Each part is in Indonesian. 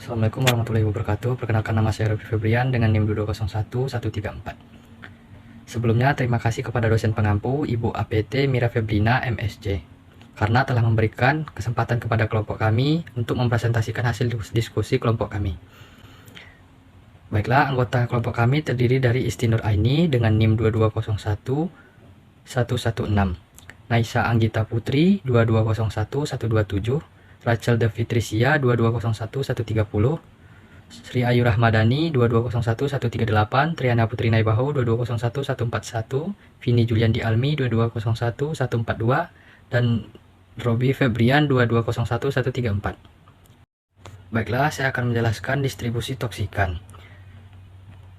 Assalamualaikum warahmatullahi wabarakatuh. Perkenalkan, nama saya Robi Febrian dengan NIM 2201134. Sebelumnya terima kasih kepada dosen pengampu Ibu APT Mira Febrina MSc karena telah memberikan kesempatan kepada kelompok kami untuk mempresentasikan hasil diskusi kelompok kami. Baiklah, anggota kelompok kami terdiri dari Isti Nur Aini dengan NIM 2201116, Naisa Anggita Putri 2201127, Rachel Devitrisia 2201130, Sri Ayu Rahmadani 2201138, Triana Putri Naibaho 2201141, Vini Julian Di Almi 2201142, dan Robi Febrian 2201134. Baiklah, saya akan menjelaskan distribusi toksikan.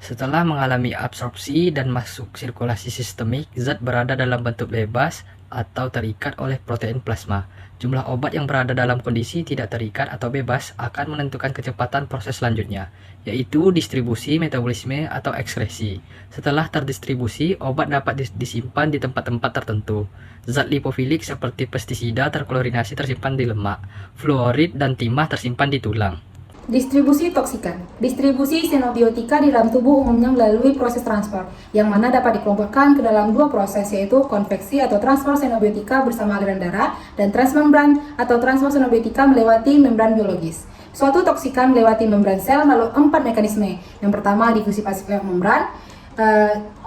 Setelah mengalami absorpsi dan masuk sirkulasi sistemik, zat berada dalam bentuk bebas atau terikat oleh protein plasma. Jumlah obat yang berada dalam kondisi tidak terikat atau bebas akan menentukan kecepatan proses selanjutnya, yaitu distribusi, metabolisme, atau ekskresi. Setelah terdistribusi, obat dapat disimpan di tempat-tempat tertentu. Zat lipofilik seperti pestisida terklorinasi tersimpan di lemak, fluorid dan timah tersimpan di tulang. Distribusi toksikan. Distribusi xenobiotika di dalam tubuh umumnya melalui proses transport, yang mana dapat dikelompokkan ke dalam dua proses, yaitu konveksi atau transfer xenobiotika bersama aliran darah, dan transmembran atau transfer xenobiotika melewati membran biologis. Suatu toksikan melewati membran sel melalui 4 mekanisme. Yang pertama, difusi pasif lewat membran,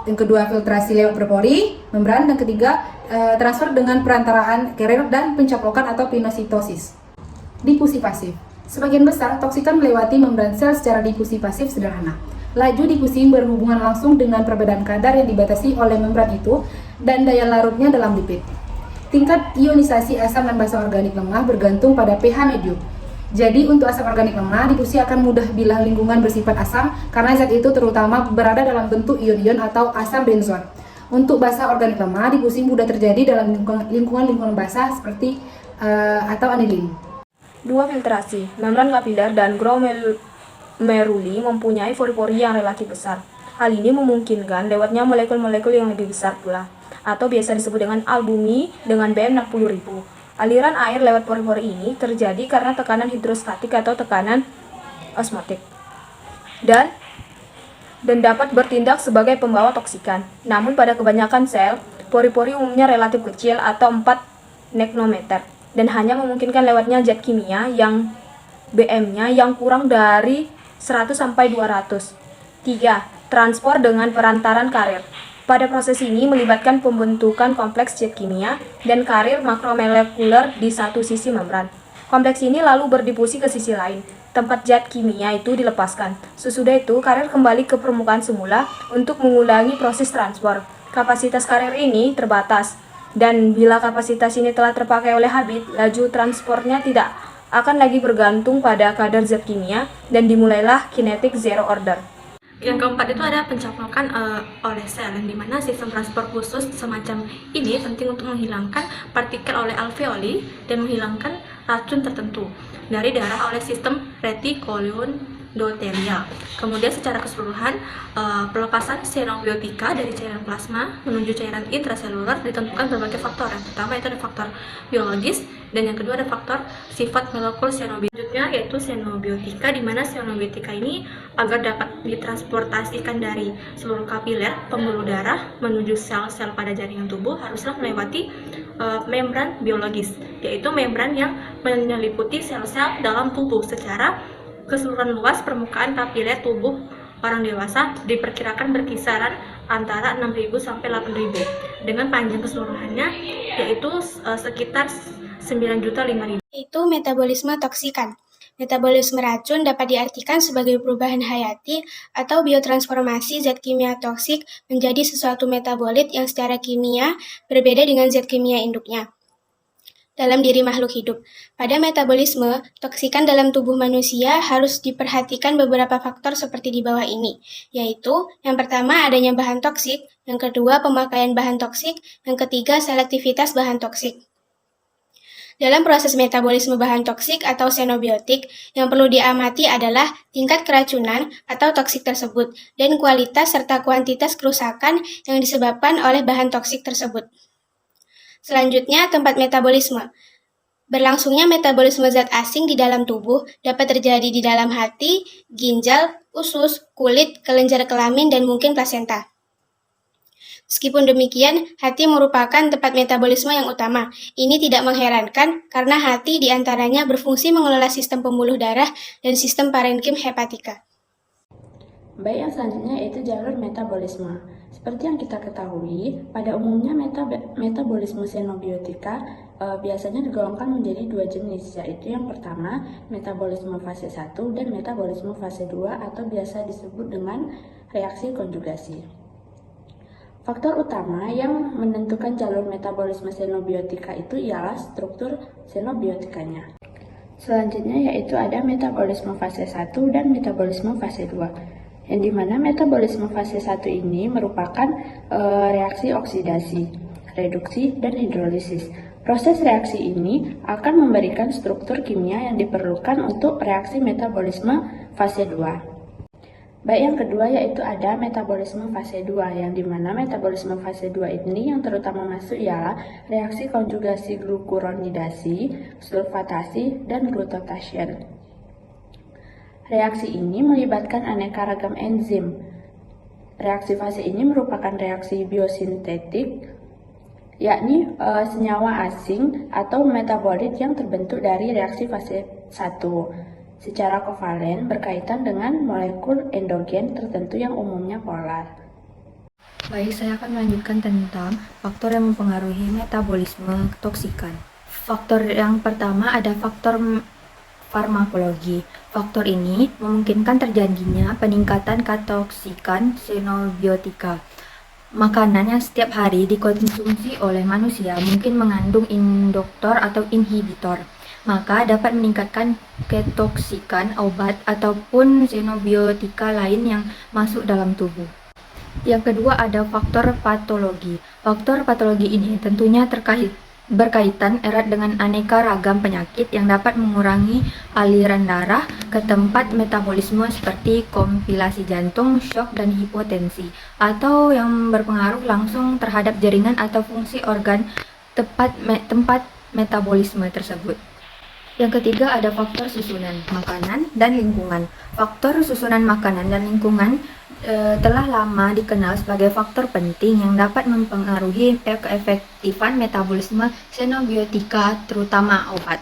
yang kedua, filtrasi lewat berpori membran, dan ketiga, transfer dengan perantaraan carrier dan pencaplokan atau pinositosis. Difusi pasif. Sebagian besar toksikan melewati membran sel secara difusi pasif sederhana. Laju difusi berhubungan langsung dengan perbedaan kadar yang dibatasi oleh membran itu dan daya larutnya dalam lipid. Tingkat ionisasi asam dan basa organik lemah bergantung pada pH medium. Jadi untuk asam organik lemah, difusi akan mudah bila lingkungan bersifat asam karena zat itu terutama berada dalam bentuk ion-ion atau asam benzon. Untuk basa organik lemah, difusi mudah terjadi dalam lingkungan basah seperti atau anilin. 2. Filtrasi. Membran kapiler dan glomeruli mempunyai pori-pori yang relatif besar. Hal ini memungkinkan lewatnya molekul-molekul yang lebih besar pula, atau biasa disebut dengan albumi dengan BM 60.000. Aliran air lewat pori-pori ini terjadi karena tekanan hidrostatik atau tekanan osmotik. Dan dapat bertindak sebagai pembawa toksikan. Namun pada kebanyakan sel, pori-pori umumnya relatif kecil atau 4 neknometer. Dan hanya memungkinkan lewatnya zat kimia yang BM-nya yang kurang dari 100 sampai 200. 3. Transport dengan perantaran karir. Pada proses ini melibatkan pembentukan kompleks zat kimia dan karir makromolekuler di satu sisi membran. Kompleks ini lalu berdifusi ke sisi lain. Tempat zat kimia itu dilepaskan. Sesudah itu, karir kembali ke permukaan semula untuk mengulangi proses transport. Kapasitas karir ini terbatas. Dan bila kapasitas ini telah terpakai oleh habis, laju transportnya tidak akan lagi bergantung pada kadar zat kimia dan dimulailah kinetik zero order. Yang keempat itu ada pencaplokan oleh sel, yang dimana sistem transport khusus semacam ini penting untuk menghilangkan partikel oleh alveoli dan menghilangkan racun tertentu dari darah oleh sistem retikuloendotelial. Kemudian secara keseluruhan, pelepasan xenobiotika dari cairan plasma menuju cairan intraseluler ditentukan berbagai faktor. Yang pertama itu ada faktor biologis, dan yang kedua ada faktor sifat molekul xenobiotika. Selanjutnya yaitu xenobiotika, di mana xenobiotika ini agar dapat ditransportasikan dari seluruh kapiler pembuluh darah menuju sel-sel pada jaringan tubuh haruslah melewati membran biologis, yaitu membran yang menyeliputi sel-sel dalam tubuh. Secara keseluruhan luas permukaan kapiler tubuh orang dewasa diperkirakan berkisaran antara 6.000 sampai 8.000 dengan panjang keseluruhannya yaitu sekitar 9.500.000. Itu metabolisme toksikan. Metabolisme racun dapat diartikan sebagai perubahan hayati atau biotransformasi zat kimia toksik menjadi sesuatu metabolit yang secara kimia berbeda dengan zat kimia induknya dalam diri makhluk hidup. Pada metabolisme, toksikan dalam tubuh manusia harus diperhatikan beberapa faktor seperti di bawah ini, yaitu yang pertama adanya bahan toksik, yang kedua pemakaian bahan toksik, yang ketiga selektivitas bahan toksik. Dalam proses metabolisme bahan toksik atau xenobiotik, yang perlu diamati adalah tingkat keracunan atau toksik tersebut dan kualitas serta kuantitas kerusakan yang disebabkan oleh bahan toksik tersebut. Selanjutnya, tempat metabolisme. Berlangsungnya metabolisme zat asing di dalam tubuh dapat terjadi di dalam hati, ginjal, usus, kulit, kelenjar kelamin, dan mungkin plasenta. Meskipun demikian, hati merupakan tempat metabolisme yang utama. Ini tidak mengherankan karena hati diantaranya berfungsi mengelola sistem pembuluh darah dan sistem parenkim hepatika. Baik, yang selanjutnya yaitu jalur metabolisme. Seperti yang kita ketahui, pada umumnya metabolisme xenobiotika biasanya digolongkan menjadi dua jenis, yaitu yang pertama metabolisme fase 1 dan metabolisme fase 2 atau biasa disebut dengan reaksi konjugasi. Faktor utama yang menentukan jalur metabolisme xenobiotika itu ialah struktur xenobiotikanya. Selanjutnya yaitu ada metabolisme fase 1 dan metabolisme fase 2. Yang dimana metabolisme fase 1 ini merupakan reaksi oksidasi, reduksi, dan hidrolisis. Proses reaksi ini akan memberikan struktur kimia yang diperlukan untuk reaksi metabolisme fase 2. Baik, yang kedua yaitu ada metabolisme fase 2, yang dimana metabolisme fase 2 ini yang terutama masuk ialah reaksi konjugasi glukuronidasi, sulfatasi, dan glutathione. Reaksi ini melibatkan aneka ragam enzim. Reaksi fase ini merupakan reaksi biosintetik, yakni senyawa asing atau metabolit yang terbentuk dari reaksi fase 1 secara kovalen berkaitan dengan molekul endogen tertentu yang umumnya polar. Baik, saya akan melanjutkan tentang faktor yang mempengaruhi metabolisme toksikan. Faktor yang pertama ada faktor farmakologi. Faktor ini memungkinkan terjadinya peningkatan katoksikan xenobiotika. Makanan yang setiap hari dikonsumsi oleh manusia mungkin mengandung induktor atau inhibitor, maka dapat meningkatkan ketoksikan obat ataupun xenobiotika lain yang masuk dalam tubuh. Yang kedua ada faktor patologi. Faktor patologi ini tentunya berkaitan erat dengan aneka ragam penyakit yang dapat mengurangi aliran darah ke tempat metabolisme seperti kompilasi jantung, shock, dan hipotensi, atau yang berpengaruh langsung terhadap jaringan atau fungsi organ tempat metabolisme tersebut. Yang ketiga ada faktor susunan makanan dan lingkungan. Faktor susunan makanan dan lingkungan telah lama dikenal sebagai faktor penting yang dapat mempengaruhi keefektifan metabolisme xenobiotika terutama obat.